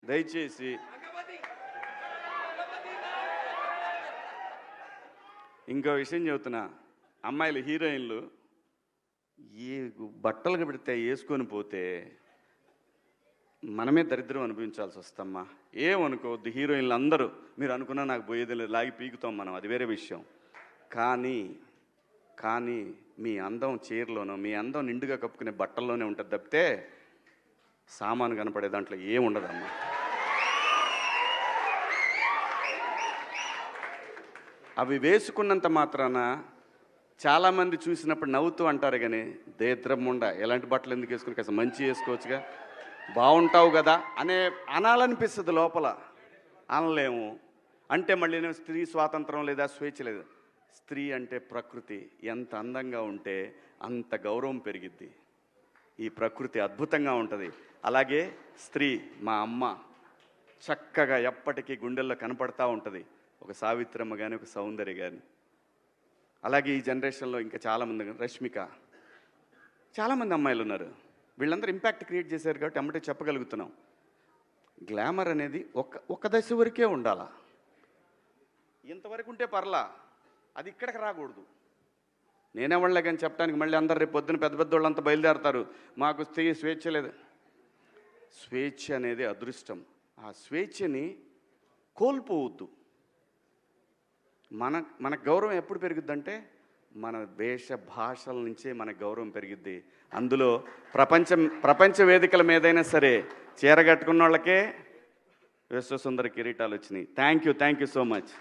దయచేసి ఇంకో విషయం చెబుతున్నా, అమ్మాయిలు హీరోయిన్లు ఏ బట్టలు పెడితే వేసుకొని పోతే మనమే దరిద్రం అనుభవించాల్సి వస్తమ్మా. ఏమనుకోవద్దు, హీరోయిన్లు అందరూ మీరు అనుకున్నా నాకు పోయేది లేదు, లాగి పీకుతాం మనం, అది వేరే విషయం. కానీ మీ అందం చీరలోనో, మీ అందం నిండుగా కప్పుకునే బట్టల్లోనే ఉంటుంది తప్పితే సామాను కనపడే దాంట్లో ఏముండదమ్మా. అవి వేసుకున్నంత మాత్రాన చాలామంది చూసినప్పుడు నవ్వుతూ అంటారు, కానీ దేద్రముండ ఎలాంటి బట్టలు ఎందుకు వేసుకుని కాస్త మంచి వేసుకోవచ్చుగా, బాగుంటావు కదా అనాలనిపిస్తుంది లోపల. అనలేము. అంటే మళ్ళీ స్త్రీ స్వాతంత్రం లేదా స్వేచ్ఛ లేదు. స్త్రీ అంటే ప్రకృతి, ఎంత అందంగా ఉంటే అంత గౌరవం పెరిగిద్ది. ఈ ప్రకృతి అద్భుతంగా ఉంటుంది. అలాగే స్త్రీ మా అమ్మ చక్కగా ఎప్పటికీ గుండెల్లో కనపడతా ఉంటుంది, ఒక సావిత్రమ్మ కానీ ఒక సౌందర్య కానీ. అలాగే ఈ జనరేషన్లో ఇంకా చాలామంది, రష్మిక, చాలామంది అమ్మాయిలు ఉన్నారు. వీళ్ళందరూ ఇంపాక్ట్ క్రియేట్ చేశారు కాబట్టి అమ్మటే చెప్పగలుగుతున్నాం. గ్లామర్ అనేది ఒక దశ వరకే ఉండాలా, ఇంతవరకు ఉంటే పర్లా, అది ఇక్కడికి రాకూడదు. నేనేవాళ్ళే కానీ చెప్పడానికి మళ్ళీ అందరు రేపు పొద్దున పెద్ద పెద్ద వాళ్ళంతా బయలుదేరతారు, మాకు స్వేచ్ఛ లేదు. స్వేచ్ఛ అనేది అదృష్టం. ఆ స్వేచ్ఛని కోల్పోవద్దు. మన గౌరవం ఎప్పుడు పెరుగుద్దంటే మన వేష భాషల నుంచే మన గౌరవం పెరిగిద్ది. అందులో ప్రపంచ వేదికల మీదైనా సరే చీర కట్టుకున్న వాళ్ళకే విశ్వసుందర కిరీటాలు వచ్చినాయి. Thank you so much.